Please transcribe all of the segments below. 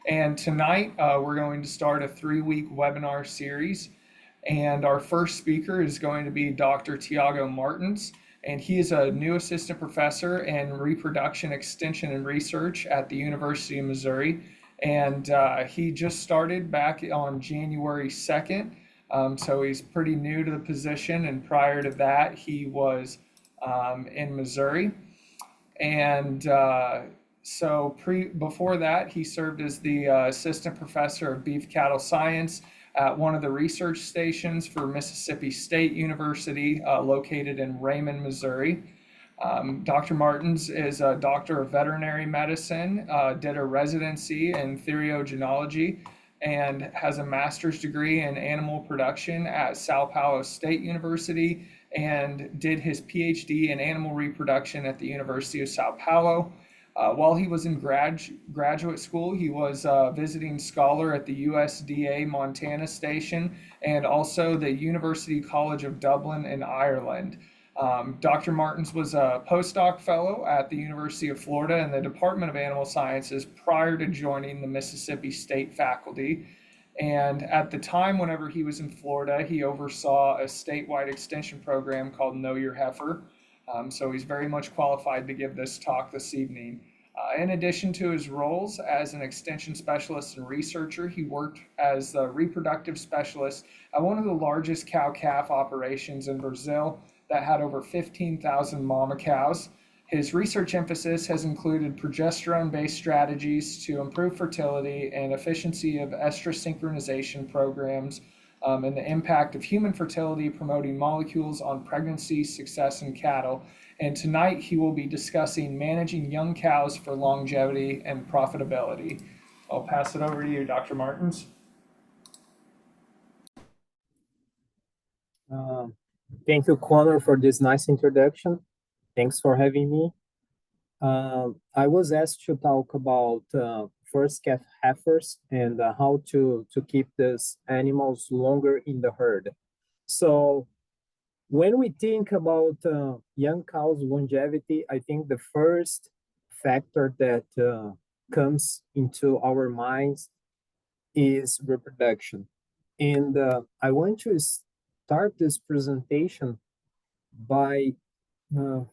And tonight we're going to start a 3-week webinar series. And our first speaker is going to be Dr. Tiago Martins. And he is a new assistant professor in reproduction extension and research at the University of Missouri. And he just started back on January 2nd. So he's pretty new to the position. And prior to that, he was in Missouri. And before that, he served as the assistant professor of beef cattle science at one of the research stations for Mississippi State University, located in Raymond, Missouri. Dr. Martins is a doctor of veterinary medicine, did a residency in theriogenology, and has a master's degree in animal production at Sao Paulo State University, and did his PhD in animal reproduction at the University of Sao Paulo. While he was in graduate school, he was a visiting scholar at the USDA Montana Station and also the University College of Dublin in Ireland. Dr. Martins was a postdoc fellow at the University of Florida in the Department of Animal Sciences prior to joining the Mississippi State faculty. And at the time, whenever he was in Florida, he oversaw a statewide extension program called Know Your Heifer. So he's very much qualified to give this talk this evening. In addition to his roles as an extension specialist and researcher, he worked as a reproductive specialist at one of the largest cow-calf operations in Brazil that had over 15,000 mama cows. His research emphasis has included progesterone-based strategies to improve fertility and efficiency of estrus synchronization programs, and the impact of human fertility promoting molecules on pregnancy success in cattle. And tonight he will be discussing managing young cows for longevity and profitability. I'll pass it over to you, Dr. Martins. Thank you, Connor, for this nice introduction. Thanks for having me. I was asked to talk about first calf heifers and how to keep these animals longer in the herd. So when we think about young cows longevity, I think the first factor that comes into our minds is reproduction. And I want to start this presentation by I'm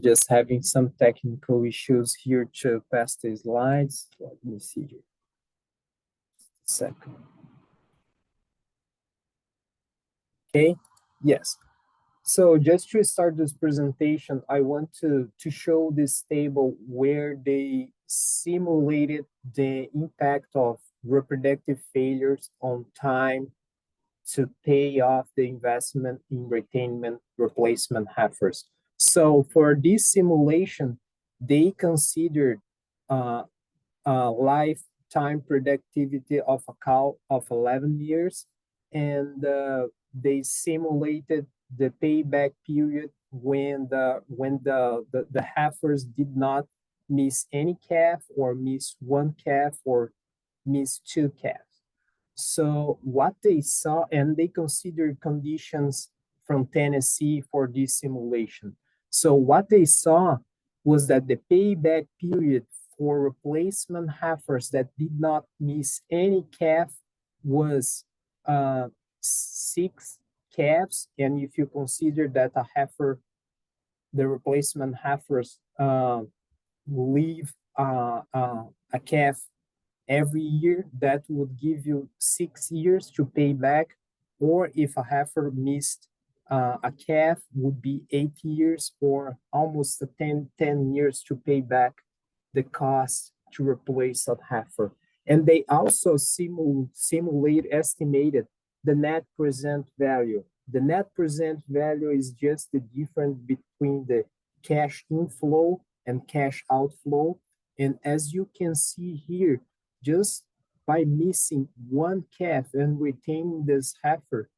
just having some technical issues here to pass the slides. Let me see here. Second. Okay, yes. So just to start this presentation, I want to show this table where they simulated the impact of reproductive failures on time to pay off the investment in retainment replacement heifers. So for this simulation, they considered lifetime productivity of a cow of 11 years, and they simulated the payback period when the heifers did not miss any calf or miss one calf or miss two calves. So what they saw, and they considered conditions from Tennessee for this simulation. So what they saw was that the payback period for replacement heifers that did not miss any calf was 6 calves. And if you consider that a heifer, the replacement heifers leave a calf every year, that would give you 6 years to pay back. Or if a heifer missed a calf, would be 8 years, or almost 10 years to pay back the cost to replace that heifer. And they also estimated the net present value. The net present value is just the difference between the cash inflow and cash outflow. And as you can see here, just by missing one calf and retaining this heifer,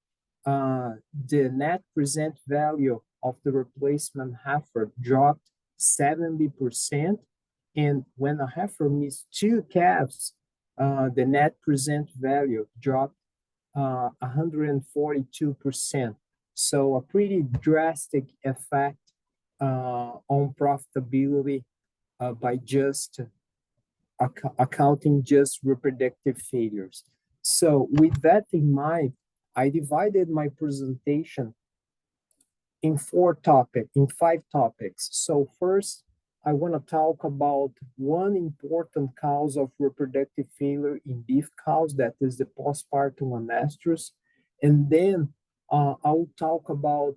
the net present value of the replacement heifer dropped 70%. And when a heifer missed 2 calves, the net present value dropped 142%. So a pretty drastic effect on profitability by just accounting just reproductive failures. So with that in mind, I divided my presentation in five topics. So first, I want to talk about one important cause of reproductive failure in beef cows, that is the postpartum anestrus. And then I'll talk about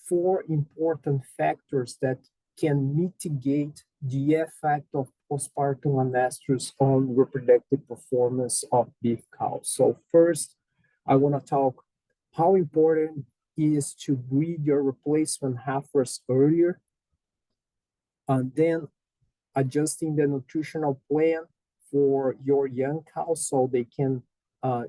four important factors that can mitigate the effect of postpartum anestrus on reproductive performance of beef cows. So first, I want to talk how important is to breed your replacement heifers earlier, and then adjusting the nutritional plan for your young cows so they can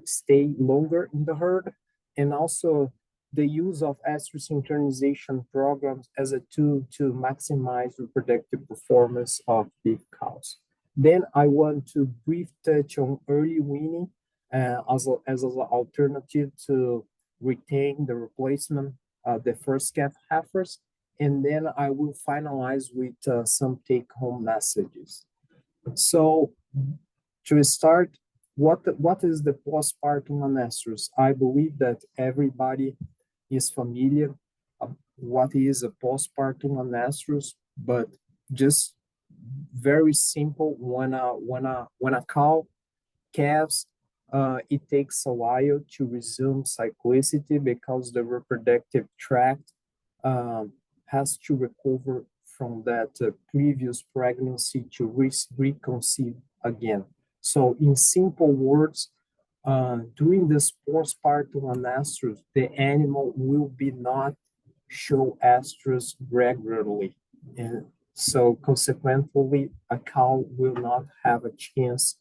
stay longer in the herd, and also the use of estrus internalization programs as a tool to maximize reproductive performance of beef cows. Then I want to brief touch on early weaning as an alternative to retain the replacement, the first calf heifers, and then I will finalize with some take-home messages. So to start, what is the postpartum anestrus? I believe that everybody is familiar what is a postpartum anestrus, but just very simple. When a cow calves, it takes a while to resume cyclicity because the reproductive tract has to recover from that previous pregnancy to reconceive again. So, in simple words, during this postpartum anestrus, the animal will be not show estrus regularly, and so consequently, a cow will not have a chance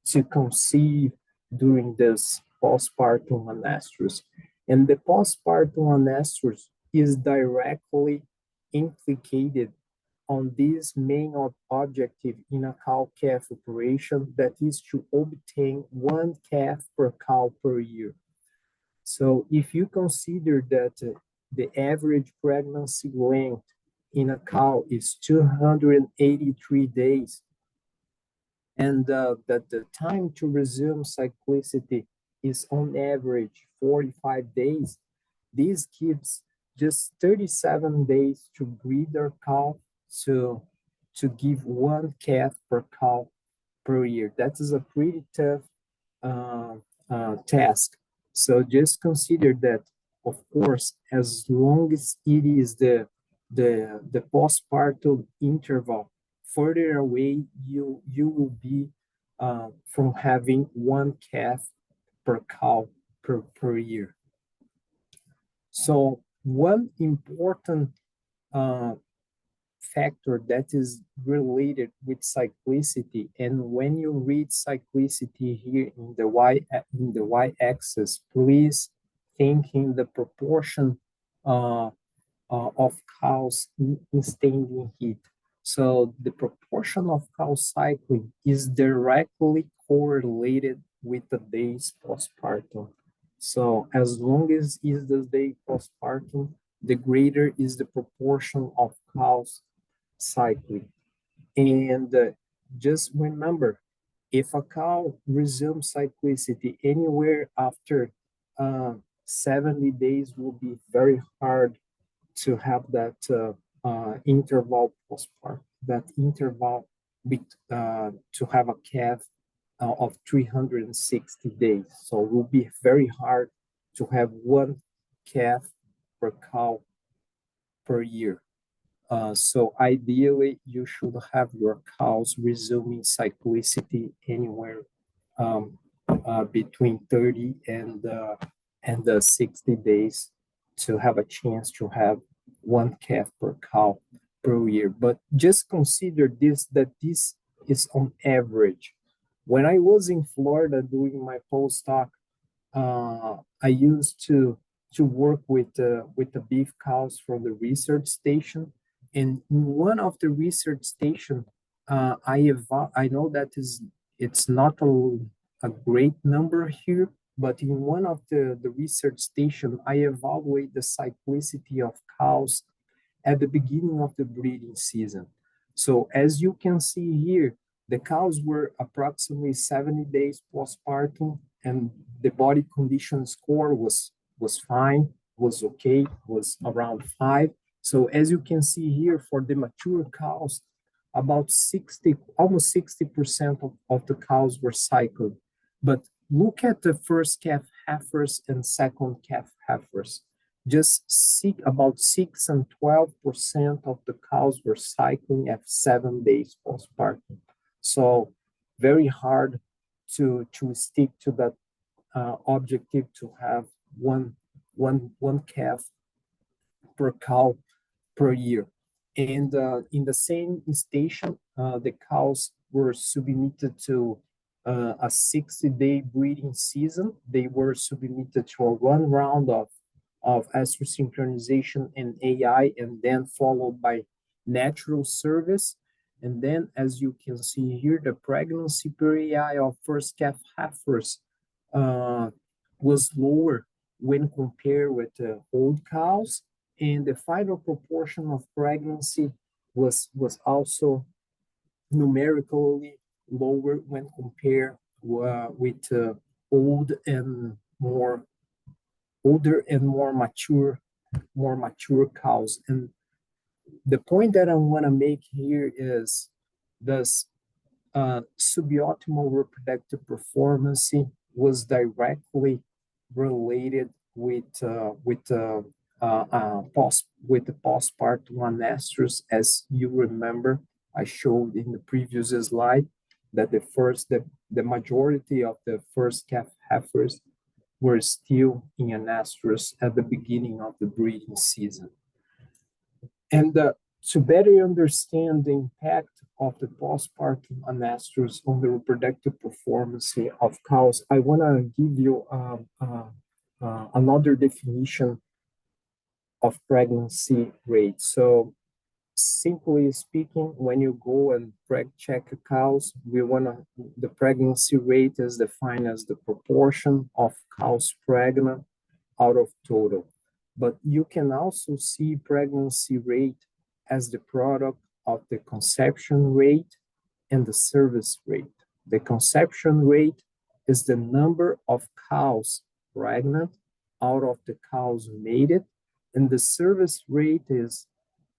to conceive during this postpartum anestrus. And the postpartum anestrus is directly implicated on this main objective in a cow-calf operation, that is to obtain one calf per cow per year. So if you consider that the average pregnancy length in a cow is 283 days, and that the time to resume cyclicity is on average 45 days, this gives just 37 days to breed their cow to, to give one calf per cow per year. That is a pretty tough uh, task. So just consider that, of course, as long as it is the postpartum interval further away, you will be from having one calf per cow per year. So one important uh, factor that is related with cyclicity, and when you read cyclicity here in the y-axis, please think in the proportion uh, of cows in standing heat. So the proportion of cow cycling is directly correlated with the days postpartum. So as long as is the day postpartum, the greater is the proportion of cows cycling. And just remember, if a cow resumes cyclicity anywhere after 70 days, will be very hard to have that interval postpartum, that interval to have a calf of 360 days. So it will be very hard to have one calf per cow per year. So ideally, you should have your cows resuming cyclicity anywhere between 30 and 60 days to have a chance to have one calf per cow per year. But just consider this, that this is on average. When I was in Florida doing my postdoc, I used to work with the beef cows from the research station, and in one of the research station, I know that it's not a great number here, but in one of the research station, I evaluate the cyclicity of cows at the beginning of the breeding season. So as you can see here, the cows were approximately 70 days postpartum, and the body condition score was fine, was okay, was around 5. So as you can see here, for the mature cows, about 60, almost 60% of the cows were cycled. But look at the first calf heifers and second calf heifers. About 6 and 12% of the cows were cycling at 7 days postpartum. So very hard to stick to that objective to have one calf per cow per year. And in the same station, the cows were submitted to a 60-day breeding season. They were submitted to a one round of estrus synchronization and AI, and then followed by natural service. And then, as you can see here, the pregnancy per AI of first calf heifers uh, was lower when compared with old cows, and the final proportion of pregnancy was also numerically lower when compared with old and more older and more mature cows. And the point that I want to make here is this suboptimal reproductive performance was directly related with the postpartum anestrus. As you remember, I showed in the previous slide that the majority of the first calf heifers were still in anestrus at the beginning of the breeding season. And to better understand the impact of the postpartum anestrus on the reproductive performance of cows, I want to give you another definition of pregnancy rate. So simply speaking, when you go and check cows, the pregnancy rate is defined as the proportion of cows pregnant out of total. But you can also see pregnancy rate as the product of the conception rate and the service rate. The conception rate is the number of cows pregnant out of the cows mated, and the service rate is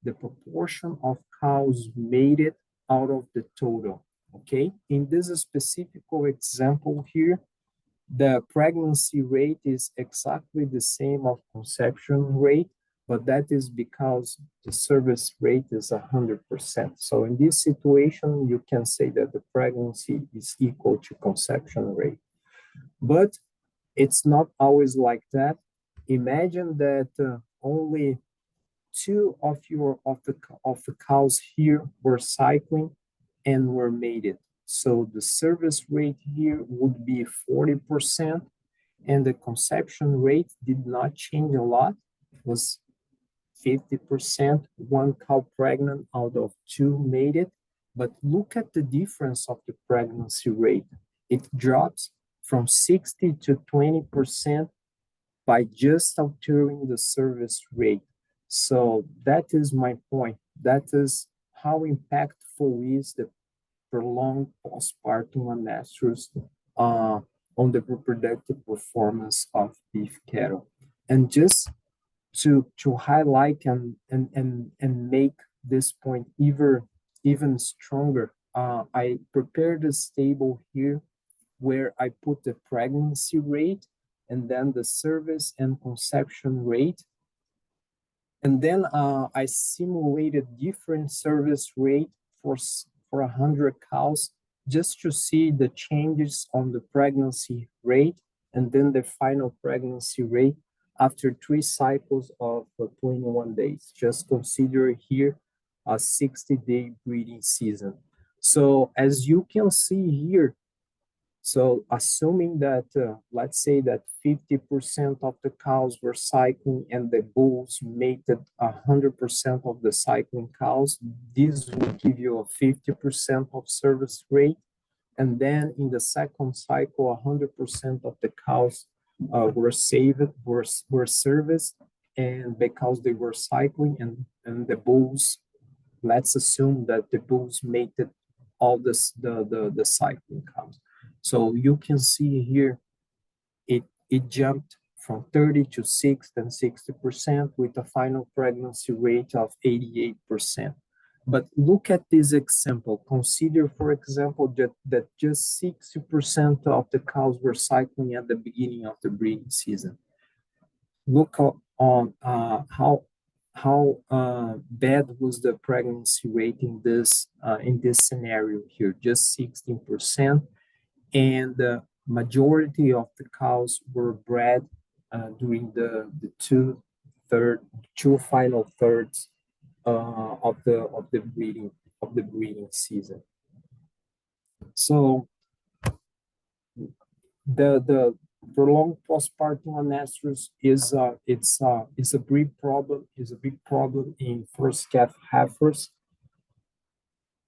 the proportion of cows mated out of the total. Okay, in this specific example here, the pregnancy rate is exactly the same of conception rate, but that is because the service rate is 100%. So in this situation, you can say that the pregnancy is equal to conception rate. But it's not always like that. Imagine that only two of the cows here were cycling and were mated. So the service rate here would be 40%, and the conception rate did not change a lot. It was 50%, one cow pregnant out of two mated. But look at the difference of the pregnancy rate. It drops from 60 to 20% by just altering the service rate. So that is my point. That is how impactful is the prolonged postpartum anestrus on the reproductive performance of beef cattle. And just to highlight and make this point even stronger, I prepared this table here where I put the pregnancy rate and then the service and conception rate. And then I simulated different service rate for 100 cows just to see the changes on the pregnancy rate and then the final pregnancy rate after 3 cycles of 21 days. Just consider here a 60-day breeding season. So as you can see here, so assuming that, let's say that 50% of the cows were cycling and the bulls mated 100% of the cycling cows, this would give you a 50% of service rate. And then in the second cycle, 100% of the cows were serviced, and because they were cycling, and and the bulls, let's assume that the bulls mated all this the cycling cows. So you can see here it jumped from 30 to 6 and 60% with a final pregnancy rate of 88%. But look at this example. Consider, for example, that just 60% of the cows were cycling at the beginning of the breeding season. Look on how bad was the pregnancy rate in this scenario here, just 16%, and the majority of the cows were bred during the two final thirds of the breeding season. So the prolonged postpartum anestrus is a big problem in first calf heifers,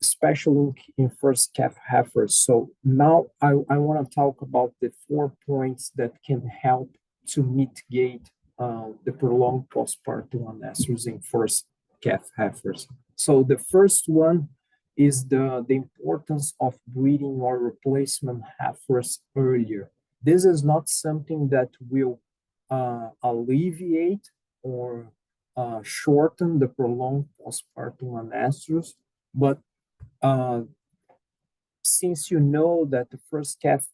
especially in first calf heifers. So now I want to talk about the 4 points that can help to mitigate the prolonged postpartum anestrus in first calf heifers. So the first one is the importance of breeding or replacement heifers earlier. This is not something that will alleviate or shorten the prolonged postpartum anestrus, but since you know that the first calf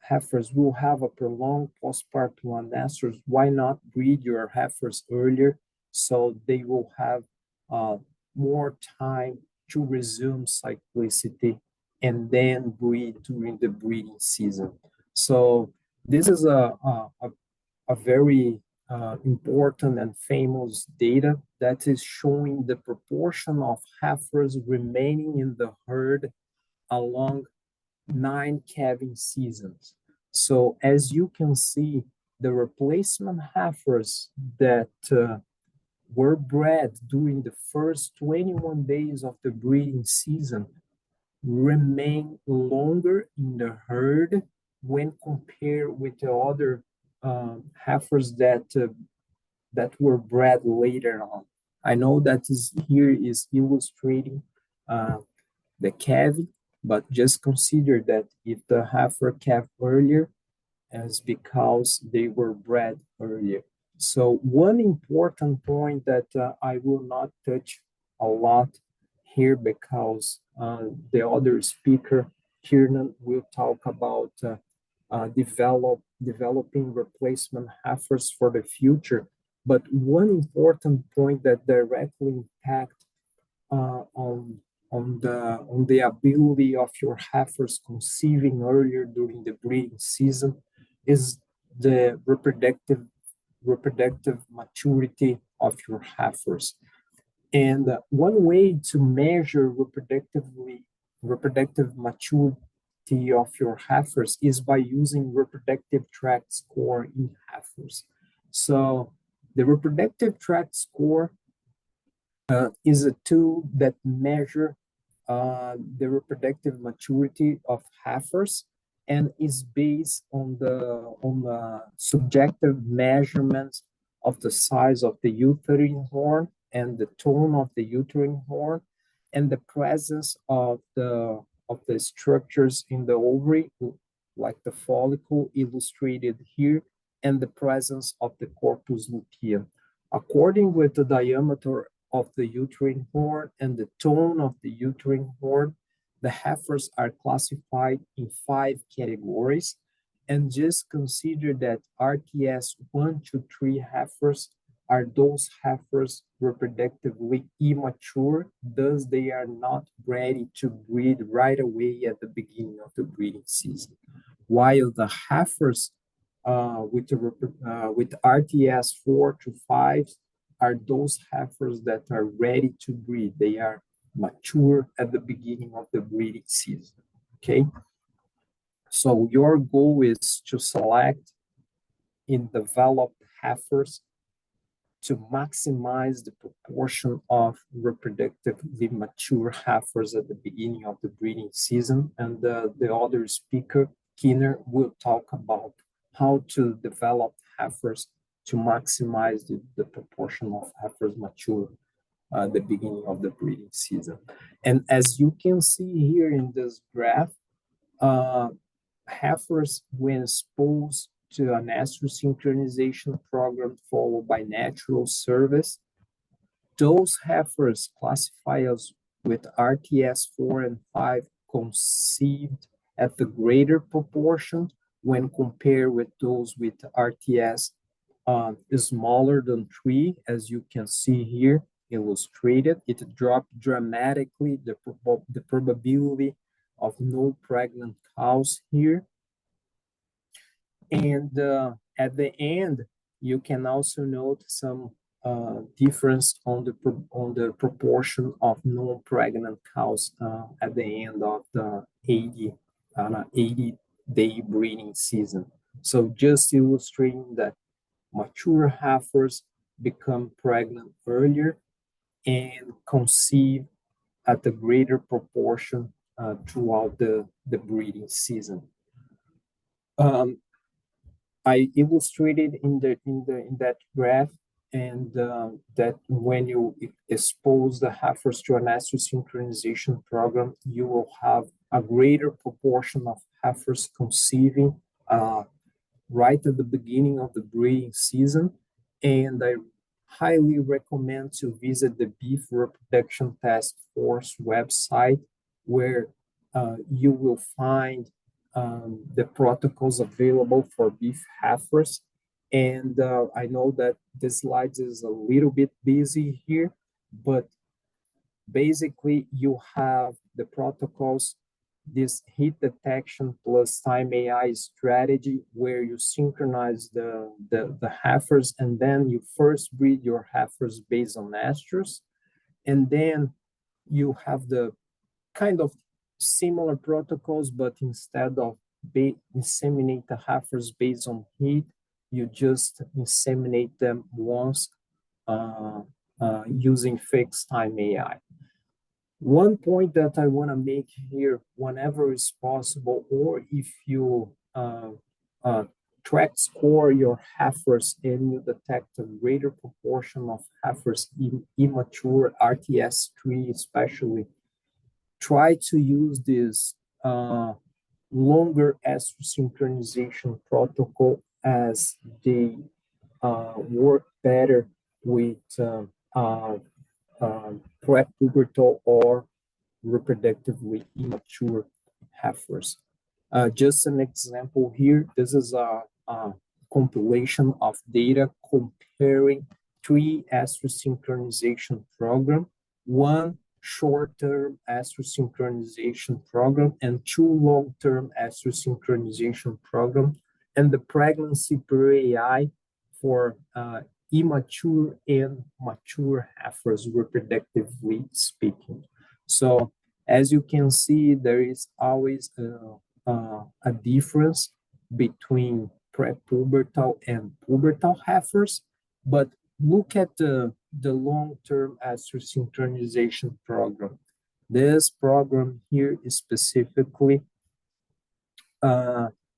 heifers will have a prolonged postpartum anestrus, why not breed your heifers earlier so they will have more time to resume cyclicity and then breed during the breeding season. So this is a very important and famous data that is showing the proportion of heifers remaining in the herd along 9 calving seasons. So as you can see, the replacement heifers that were bred during the first 21 days of the breeding season remain longer in the herd when compared with the other heifers that were bred later on. I know that here is illustrating the calving, but just consider that if the heifer calved earlier, as because they were bred earlier. So one important point that I will not touch a lot here because the other speaker, Kiernan, will talk about developing replacement heifers for the future. But one important point that directly impact on the ability of your heifers conceiving earlier during the breeding season is the reproductive maturity of your heifers. And one way to measure reproductive maturity of your heifers is by using reproductive tract score in heifers. So the reproductive tract score is a tool that measure the reproductive maturity of heifers and is based on the subjective measurements of the size of the uterine horn and the tone of the uterine horn and the presence of the structures in the ovary, like the follicle illustrated here, and the presence of the corpus luteum. According with the diameter of the uterine horn and the tone of the uterine horn, the heifers are classified in 5 categories. And just consider that RTS 1 to 3 heifers are those heifers reproductively immature, thus they are not ready to breed right away at the beginning of the breeding season. While the heifers with RTS 4 to 5 are those heifers that are ready to breed. They are mature at the beginning of the breeding season, okay? So your goal is to select and develop heifers to maximize the proportion of reproductively mature heifers at the beginning of the breeding season. And the other speaker, Kinner, will talk about how to develop heifers to maximize the proportion of heifers mature the beginning of the breeding season. And as you can see here in this graph, uh, heifers, when exposed to an estrus synchronization program followed by natural service, those heifers classify as with RTS 4 and 5 conceived at the greater proportion when compared with those with RTS smaller than 3, as you can see here illustrated. It dropped dramatically the probability of no pregnant cows here. And at the end, you can also note some difference on the proportion of non-pregnant cows at the end of the 80-day breeding season. So just illustrating that mature heifers become pregnant earlier and conceive at a greater proportion throughout the breeding season. I illustrated in that graph, and that when you expose the heifers to an estrus synchronization program, you will have a greater proportion of heifers conceiving right at the beginning of the breeding season. And I highly recommend to visit the Beef Reproduction Task Force website, where you will find the protocols available for beef heifers. And I know that this slide is a little bit busy here, but basically you have the protocols, this heat detection plus time AI strategy, where you synchronize the heifers, and then you first breed your heifers based on estrus, and then you have the kind of similar protocols, but instead of inseminate the heifers based on heat, you just inseminate them once using fixed time AI. One point that I want to make here, whenever is possible, or if you track score your heifers and you detect a greater proportion of heifers in immature RTS3 especially, try to use this longer estrus synchronization protocol, as they work better with prepubertal or reproductively immature heifers. Just an example here, this is a compilation of data comparing 3 estrus synchronization program, one short-term estrus synchronization program, and 2 long-term estrus synchronization program, and the pregnancy per AI for immature and mature heifers, reproductively speaking. So as you can see, there is always a difference between prepubertal and pubertal heifers, but look at the long-term estrus synchronization program. This program here is specifically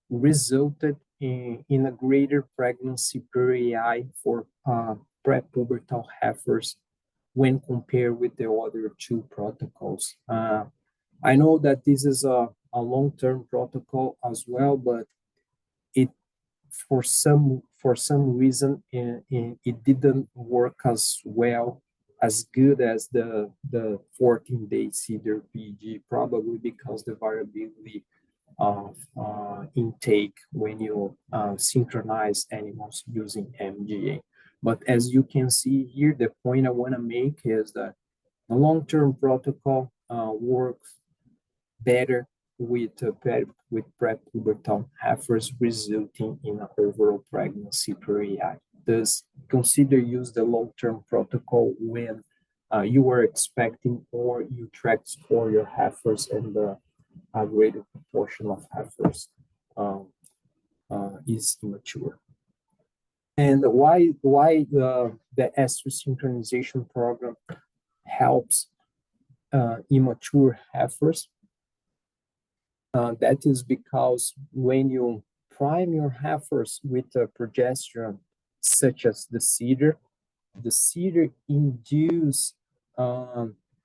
resulted in a greater pregnancy per AI for prepubertal heifers when compared with the other 2 protocols. I know that this is a long-term protocol as well, but it for some reason it didn't work as well, as good as the 14-day CIDR PG, probably because the variability of intake when you synchronize animals using MGA. But as you can see here, the point I want to make is that the long-term protocol works better with prepubertal heifers, resulting in an overall pregnancy per AI. Thus, consider use the long-term protocol when you are expecting or you track for your heifers, and a greater proportion of heifers is immature. And why the estrus synchronization program helps immature heifers? That is because when you prime your heifers with a progesterone, such as the CIDR induce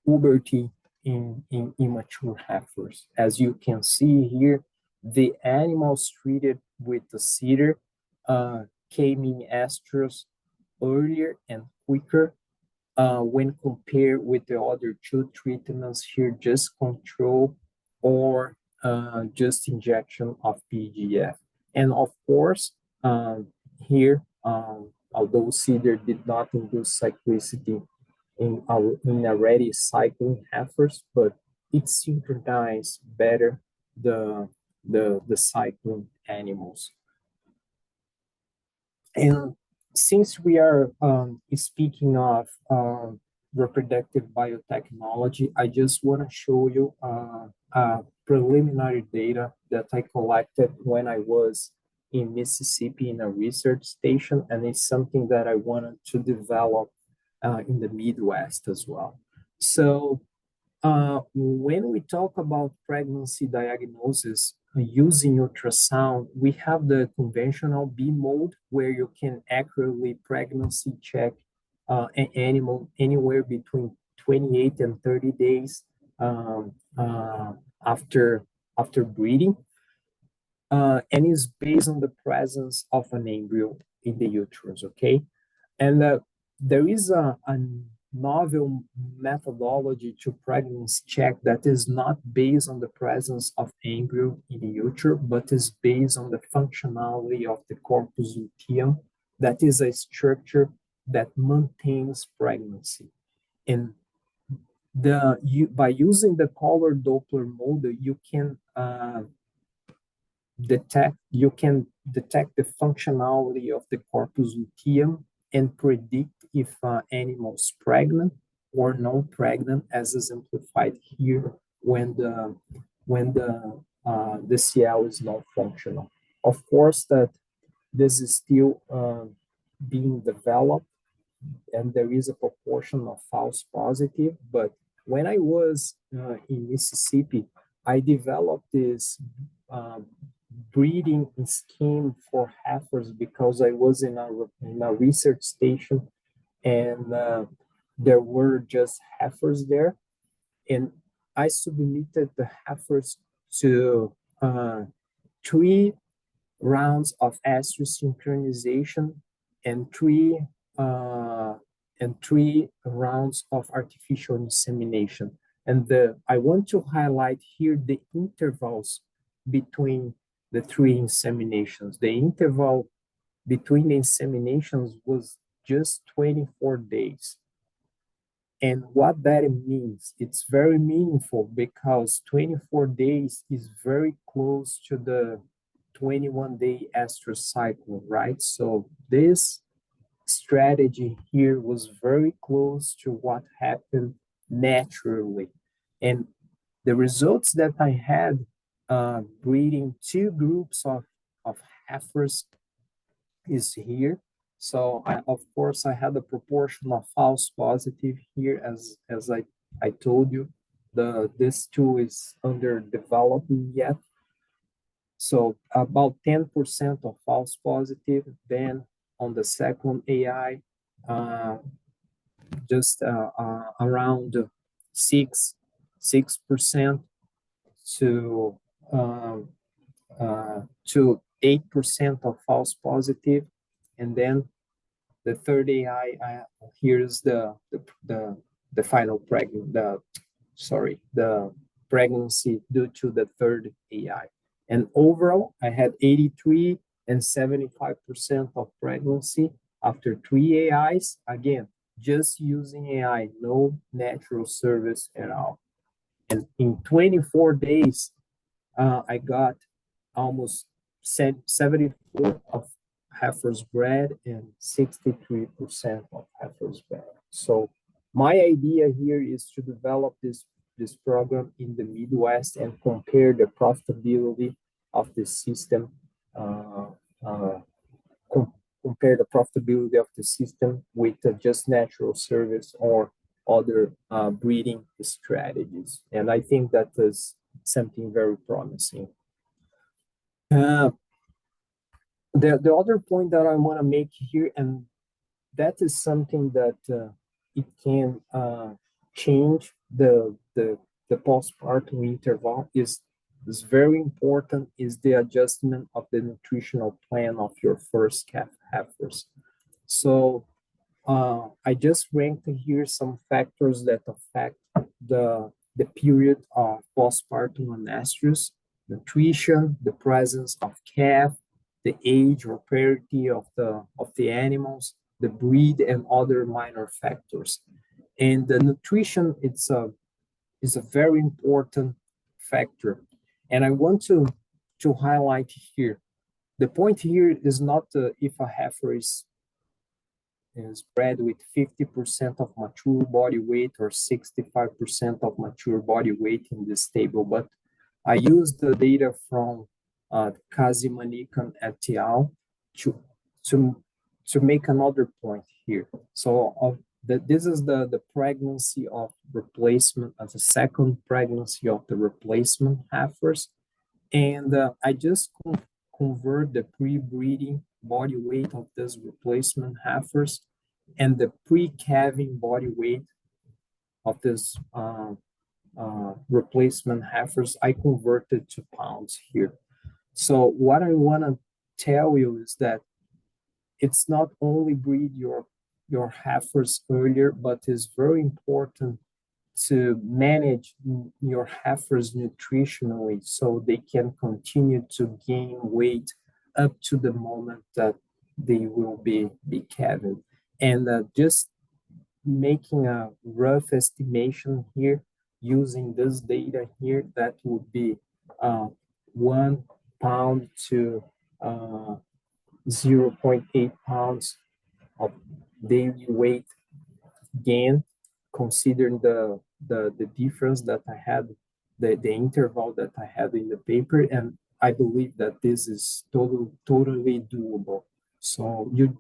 puberty in immature heifers. As you can see here, the animals treated with the cedar came in estrus earlier and quicker when compared with the other two treatments here, just control or just injection of PGF. And of course, here, although cedar did not induce cyclicity in already cycling heifers, but it synchronized better the cycling animals. And since we are speaking of reproductive biotechnology, I just want to show you preliminary data that I collected when I was in Mississippi in a research station, and it's something that I wanted to develop in the Midwest as well. So when we talk about pregnancy diagnosis using ultrasound, we have the conventional B mode where you can accurately pregnancy check an animal anywhere between 28 and 30 days um, uh, after breeding, and is based on the presence of an embryo in the uterus. Okay, and there is a novel methodology to pregnancy check that is not based on the presence of embryo in the uterus, but is based on the functionality of the corpus luteum, that is a structure that maintains pregnancy. And by using the color Doppler model, you can detect the functionality of the corpus luteum and predict if animals pregnant or non-pregnant, as exemplified here when the CL is not functional. Of course, that this is still being developed, and there is a proportion of false positive. But when I was in Mississippi, I developed this breeding scheme for heifers because I was in a research station, and there were just heifers there. And I submitted the heifers to 3 rounds of estrus synchronization and uh, three rounds of artificial insemination. And I want to highlight here the intervals between the 3 inseminations. The interval between the inseminations was just 24 days. And what that means, it's very meaningful because 24 days is very close to the 21-day estrus cycle, right? So this strategy here was very close to what happened naturally. And the results that I had breeding 2 groups of heifers is here. So of course I had a proportion of false positive here, as I told you. This tool is under development yet. So about 10% of false positive. Then on the second AI, just around 6% to to 8% of false positive. And then the third AI, here's the final the pregnancy due to the third AI. And overall, I had 83 and 75% of pregnancy after 3 AIs. Again, just using AI, no natural service at all. And in 24 days, I got almost 74 of heifers bred and 63% of heifers bred. So my idea here is to develop this program in the Midwest and compare the profitability of the system, compare the profitability of the system with just natural service or other breeding strategies. And I think that is something very promising. The other point that I want to make here, and that is something that it can change the postpartum interval is very important, is the adjustment of the nutritional plan of your first calf heifers. So I just ranked here some factors that affect the period of postpartum on estrus: nutrition, the presence of calf, the age or parity of the animals, the breed, and other minor factors. And the nutrition is a very important factor. And I want to highlight here. The point here is not if a heifer is bred with 50% of mature body weight or 65% of mature body weight in this table, but I used the data from Kazimanikan et al. to to to make another point here. So this is the pregnancy of replacement, as a second pregnancy of the replacement heifers, and I just convert the pre-breeding body weight of this replacement heifers and the pre-calving body weight of this replacement heifers. I converted to pounds here. So what I want to tell you is that it's not only breed your heifers earlier, but it's very important to manage your heifers nutritionally so they can continue to gain weight up to the moment that they will be calving. And just making a rough estimation here using this data here, that would be 1 pound to 0.8 pounds of daily weight gain, considering the difference that I had, the interval that I had in the paper, and I believe that this is totally doable. So you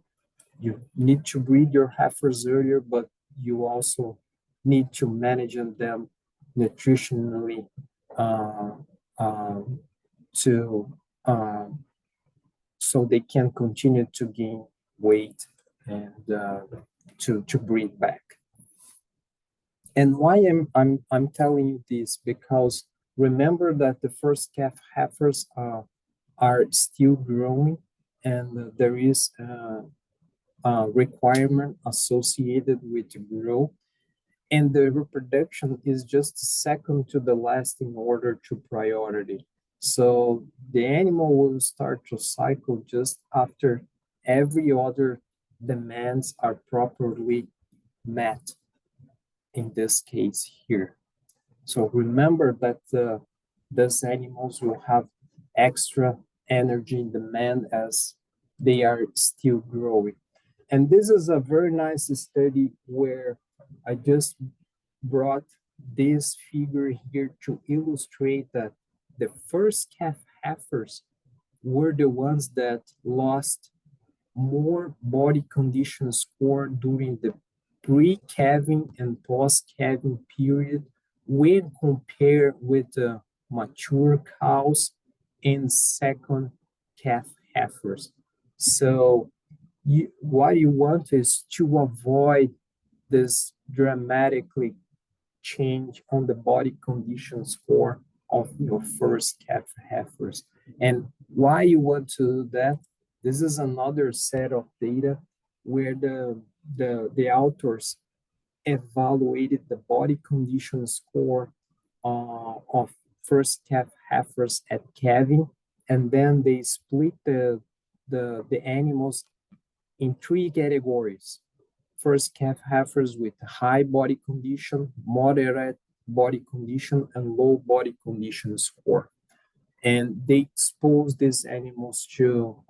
need to breed your heifers earlier, but you also need to manage them nutritionally uh, to so they can continue to gain weight and to breed back. And why I'm telling you this? Because remember that the first calf heifers are still growing, and there is a requirement associated with growth, and the reproduction is just second to the last in order to priority. So the animal will start to cycle just after every other demands are properly met in this case here. So remember that these animals will have extra energy demand as they are still growing. And this is a very nice study where I just brought this figure here to illustrate that the first calf heifers were the ones that lost more body condition score during the pre-calving and post-calving period when compared with the mature cows and second calf heifers. So what you want is to avoid this dramatically change on the body condition score of your first calf heifers. And why you want to do that? This is another set of data where the authors evaluated the body condition score of first calf heifers at calving, and then they split the animals in three categories: first calf heifers with high body condition, moderate body condition, and low body condition score. And they exposed these animals to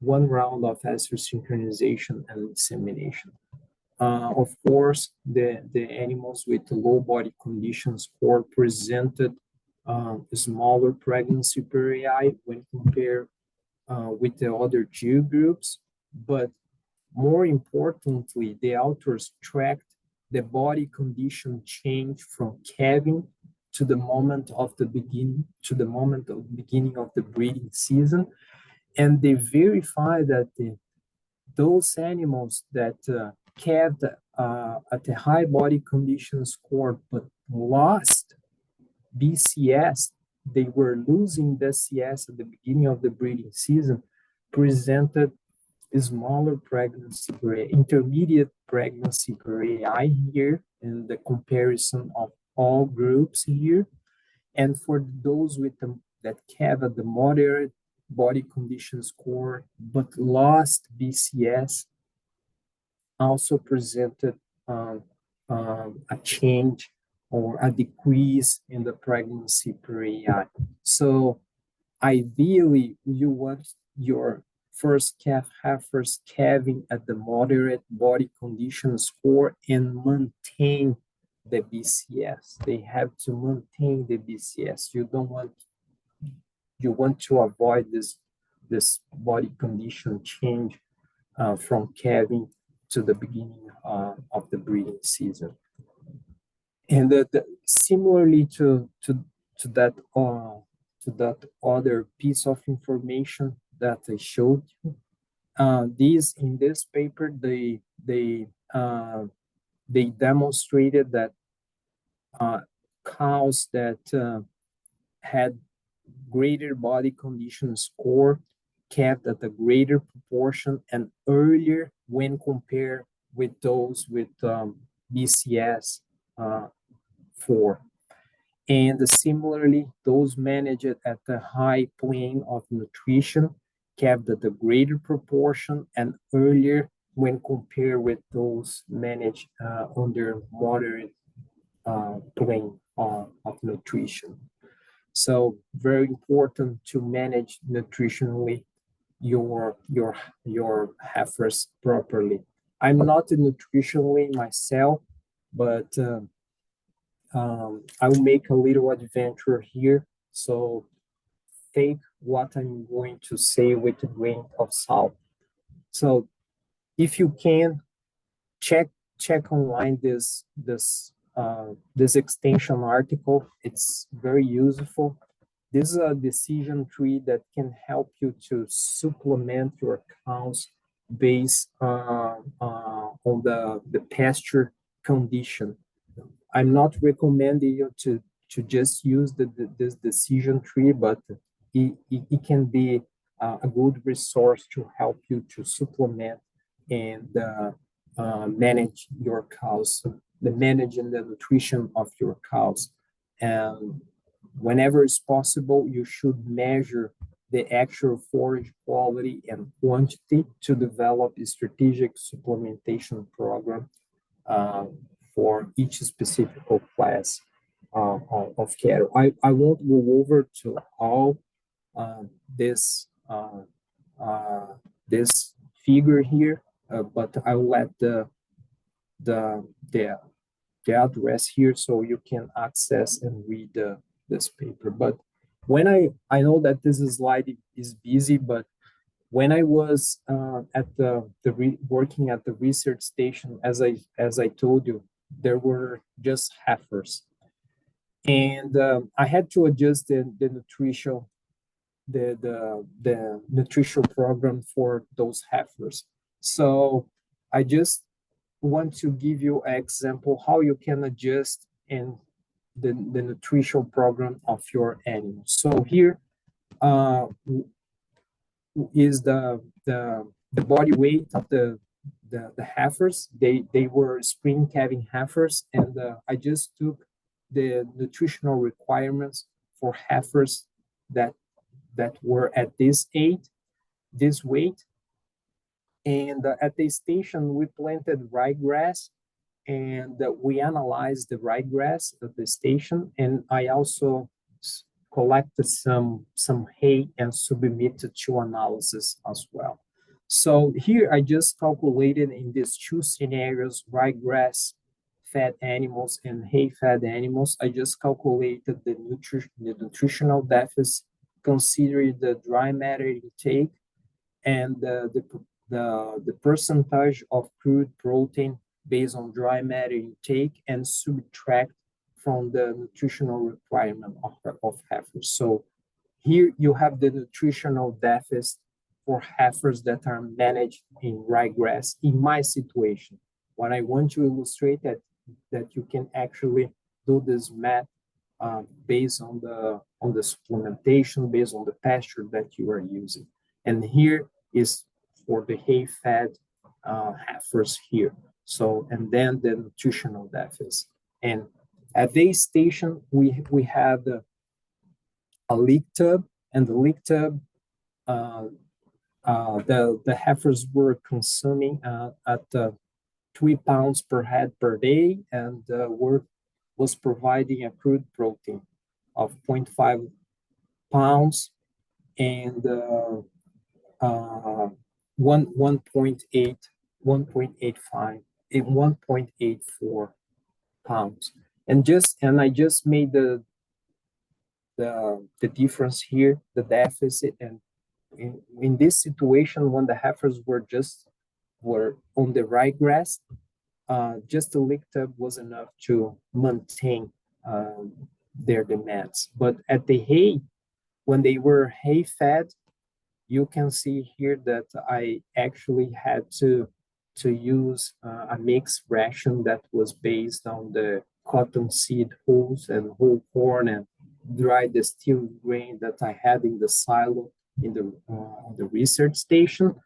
one round of estrus synchronization and insemination. Of course, the animals with low body condition score presented smaller pregnancy peri when compared with the other two groups, but more importantly, the authors tracked the body condition change from calving to the moment of the beginning of the breeding season, and they verified that those animals that kept at a high body condition score but lost BCS, they were losing BCS at the beginning of the breeding season, presented a smaller pregnancy per intermediate pregnancy per AI here in the comparison of all groups here. And for those with the, that have the moderate body condition score but lost BCS, also presented a change or a decrease in the pregnancy per AI. So ideally, you want your first calf heifers calving at the moderate body condition score and maintain the BCS. They have to maintain the BCS. You want to avoid this body condition change from calving to the beginning of the breeding season. And similarly to that other piece of information that I showed you, in this paper they demonstrated that cows that had greater body condition score kept at a greater proportion and earlier when compared with those with BCS 4. And similarly, those managed at the high plane of nutrition kept at a greater proportion and earlier when compared with those managed under moderate plane of nutrition. So very important to manage nutritionally your heifers properly. I'm not a nutritionally myself, but I will make a little adventure here. So take what I'm going to say with a grain of salt. So if you can check online this extension article, it's very useful. This is a decision tree that can help you to supplement your cows based on the pasture condition. I'm not recommending you to just use this decision tree, but it can be a good resource to help you to supplement and manage your cows, the managing the nutrition of your cows. And whenever it's possible, you should measure the actual forage quality and quantity to develop a strategic supplementation program for each specific class of cattle. I won't go over to all this this figure here, but I'll let the address here so you can access and read this paper. But when I know that this slide is busy, but when I was at working at the research station, as I told you, there were just heifers, and I had to adjust the nutrition program for those heifers. So I just want to give you an example how you can adjust in the nutrition program of your animals. So here is the body weight of the heifers. They were spring calving heifers, and I just took the nutritional requirements for heifers that were at this weight. And at the station, we planted ryegrass, and we analyzed the ryegrass at the station. And I also collected some hay and submitted to analysis as well. So here I just calculated in these two scenarios, ryegrass fed animals and hay fed animals. I just calculated the nutritional deficit, considering the dry matter intake and the percentage of crude protein based on dry matter intake, and subtract from the nutritional requirement of heifers. So here you have the nutritional deficit for heifers that are managed in ryegrass in my situation. what I want to illustrate that you can actually do this math based on the supplementation, based on the pasture that you are using. And here is for the hay-fed heifers here. So, and then the nutritional deficits. And at this station, we had a leak tub, and the leak tub, the heifers were consuming at 3 pounds per head per day, and was providing a crude protein of 0.5 pounds and 1.84 pounds. And I just made the difference here, the deficit. And in this situation, when the heifers were on the ryegrass, just the lick tub was enough to maintain their demands. But at the hay, when they were hay fed, you can see here that I actually had to use a mixed ration that was based on the cottonseed hulls and whole corn and dry distilled grain that I had in the silo in the research station.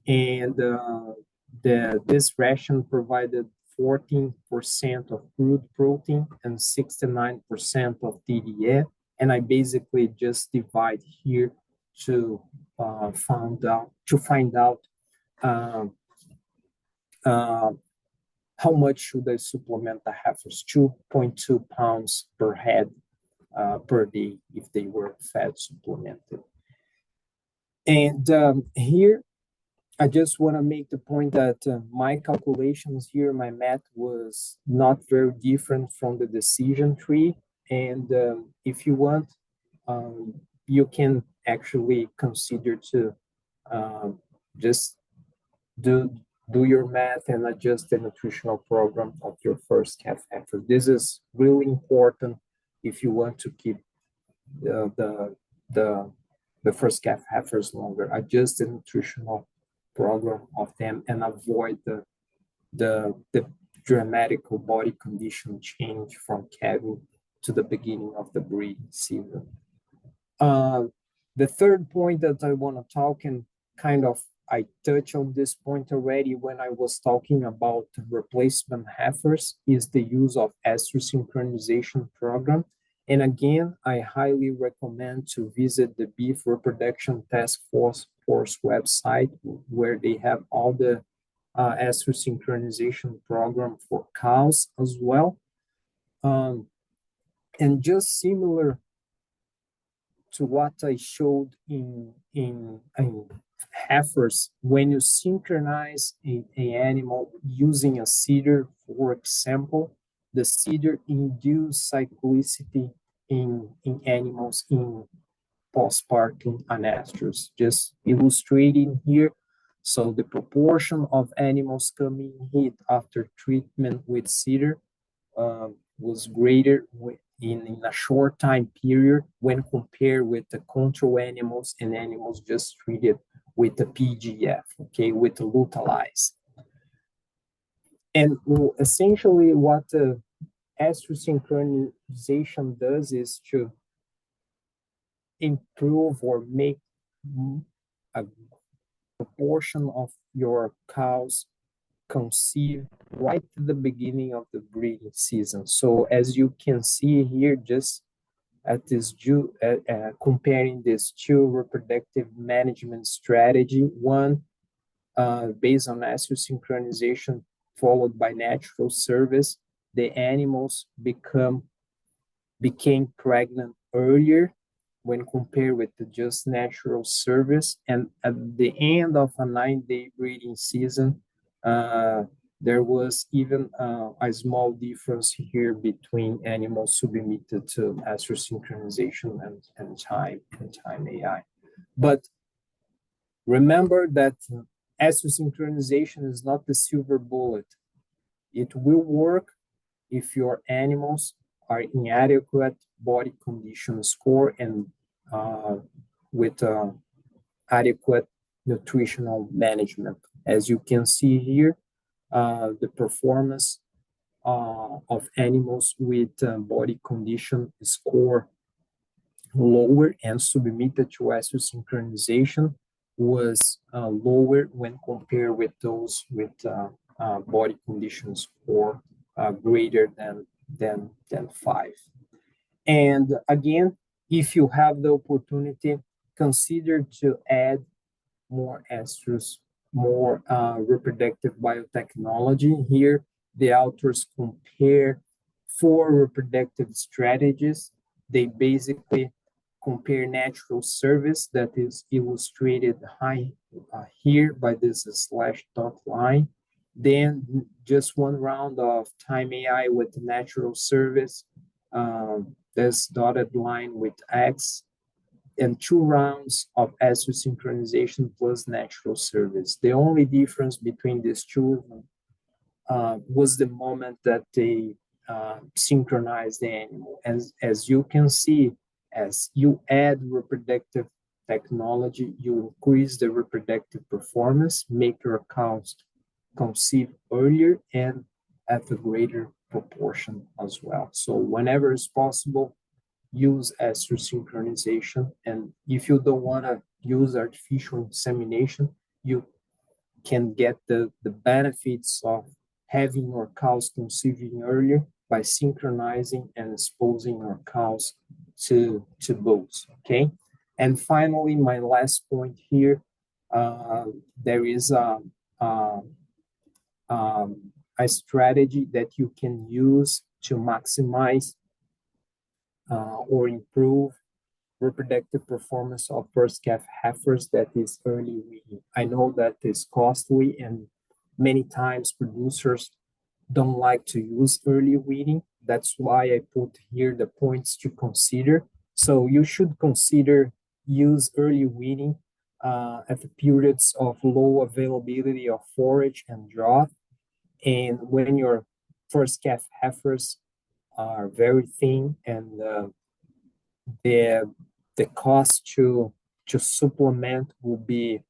And this ration provided 14% of crude protein and 69% of DDE. And I basically just divide here to find out how much should I supplement the heifers? 2.2 pounds per head per day if they were fed supplemented. And here, I just want to make the point that my calculations here, my math was not very different from the decision tree. And if you want, you can actually consider to just do your math and adjust the nutritional program of your first calf heifer. This is really important if you want to keep the first calf heifers longer. Adjust the nutritional program of them and avoid the dramatic body condition change from calving to the beginning of the breeding season. The third point that I want to talk, and kind of I touched on this point already when I was talking about replacement heifers, is the use of estrus synchronization program. And again, I highly recommend to visit the Beef Reproduction Task Force website, where they have all the estrus synchronization program for cows as well. And just similar to what I showed in heifers, when you synchronize a animal using a seeder, for example, the seeder induce cyclicity in animals in postpartum anestrus. Just illustrating here. So the proportion of animals coming hit after treatment with seeder was greater in a short time period when compared with the control animals and animals just treated with the PGF, okay, with the Lutalize. And essentially what the estrus synchronization does is to improve or make a proportion of your cows conceive right at the beginning of the breeding season. So as you can see here, just at this comparing these two reproductive management strategy, one based on estrus synchronization followed by natural service, the animals became pregnant earlier when compared with the just natural service. And at the end of a 9-day breeding season, there was even a small difference here between animals submitted to estrus synchronization and time AI. But remember that estrus synchronization is not the silver bullet. It will work if your animals are in adequate body condition score and with adequate nutritional management. As you can see here, the performance of animals with body condition score lower and submitted to SU synchronization was lower when compared with those with body condition score greater than 5. And again, if you have the opportunity, consider to add more estrus, more reproductive biotechnology. Here, the authors compare 4 reproductive strategies. They basically compare natural service that is illustrated here by this slash dot line. Then just one round of time AI with natural service, this dotted line with X, and 2 rounds of ASU synchronization plus natural service. The only difference between these two was the moment that they synchronize the animal. As you can see, as you add reproductive technology, you increase the reproductive performance, make your cows conceive earlier and at a greater proportion as well. So whenever it's possible, use ester synchronization. And if you don't want to use artificial insemination, you can get the benefits of having your cows conceiving earlier by synchronizing and exposing your cows to both, okay? And finally, my last point here, there is a strategy that you can use to maximize or improve reproductive performance of first calf heifers, that is early weaning. I know that is costly and many times producers don't like to use early weaning. That's why I put here the points to consider. So you should consider use early weaning at the periods of low availability of forage and drought, and when your first calf heifers are very thin and the the cost to supplement will be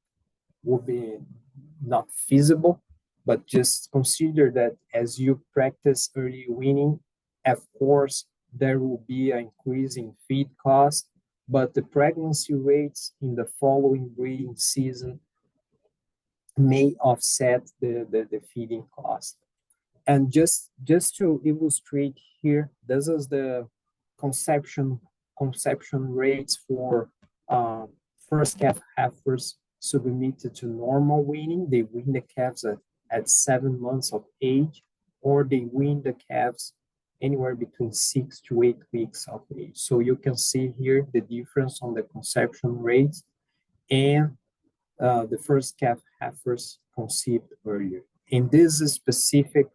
not feasible. But just consider that as you practice early weaning, of course there will be an increase in feed cost, but the pregnancy rates in the following breeding season may offset the feeding cost. And just to illustrate here, this is the conception rates for first calf heifers submitted to normal weaning. They wean the calves at 7 months of age, or they wean the calves anywhere between 6 to 8 weeks of age. So you can see here the difference on the conception rates and the first calf heifers conceived earlier. In this specific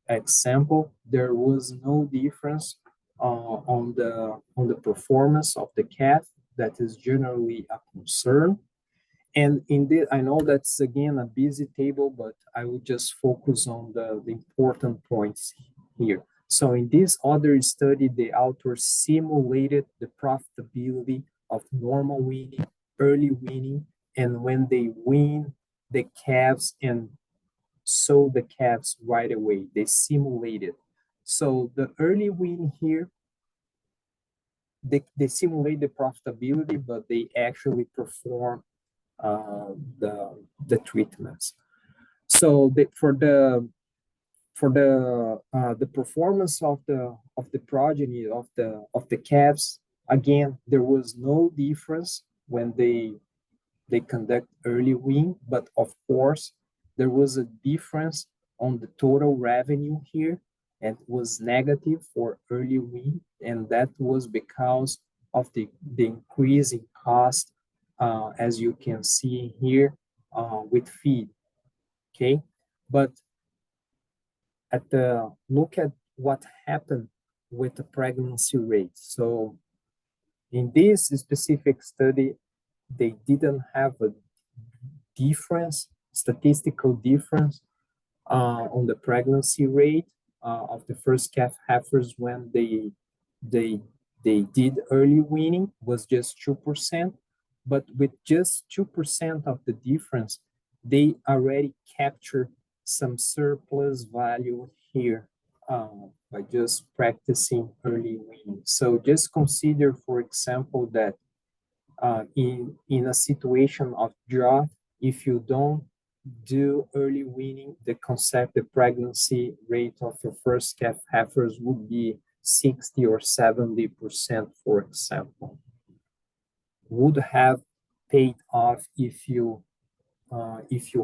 example, there was no difference on the performance of the calf. That is generally a concern. And in this, I know that's again a busy table, but I will just focus on the important points here. So in this other study, the authors simulated the profitability of normal weaning, early weaning, and when they wean the calves and sow the calves right away. They simulated. So the early wean here, they simulate the profitability, but they actually perform the treatments. So for the performance of the progeny of the calves, again there was no difference when they conduct early wean, but of course there was a difference on the total revenue here, and was negative for early wean, and that was because of the increasing cost, as you can see here, with feed. Okay, but look at what happened with the pregnancy rate. So in this specific study, they didn't have a difference, statistical difference on the pregnancy rate of the first calf heifers when they did early weaning, was just 2%. But with just 2% of the difference, they already captured some surplus value here by just practicing early weaning. So just consider, for example, that in a situation of drought, if you don't do early weaning, the pregnancy rate of your first calf heifers would be 60 or 70%, for example. Would have paid off if you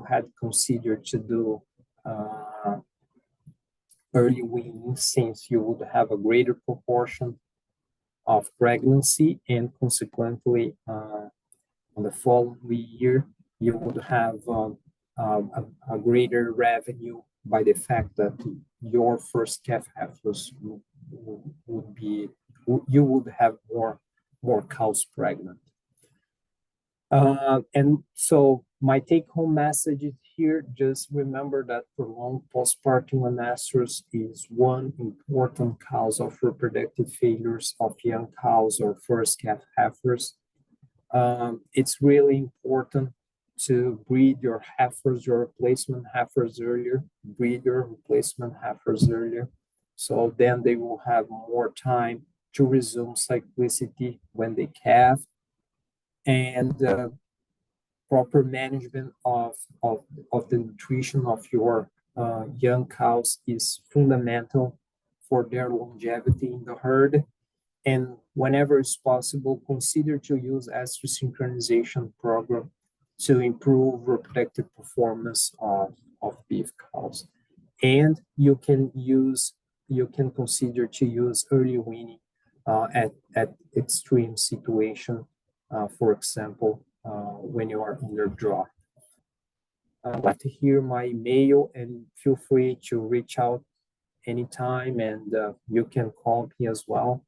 had considered to do early weaning, since you would have a greater proportion of pregnancy, and consequently on the following year you would have a greater revenue by the fact that your first calf heifers would be, you would have more cows pregnant. And so my take-home message is here, just remember that prolonged postpartum anasters is one important cause of reproductive failures of young cows or first calf heifers. It's really important to breed your heifers, your replacement heifers earlier, breed your replacement heifers earlier, so then they will have more time to resume cyclicity when they calve. And proper management of the nutrition of your young cows is fundamental for their longevity in the herd. And whenever it's possible, consider to use estrus synchronization program to improve reproductive performance of beef cows. And you can consider to use early weaning at extreme situation, for example, when you are under drought. I'd like to hear my email, and feel free to reach out anytime, and you can call me as well.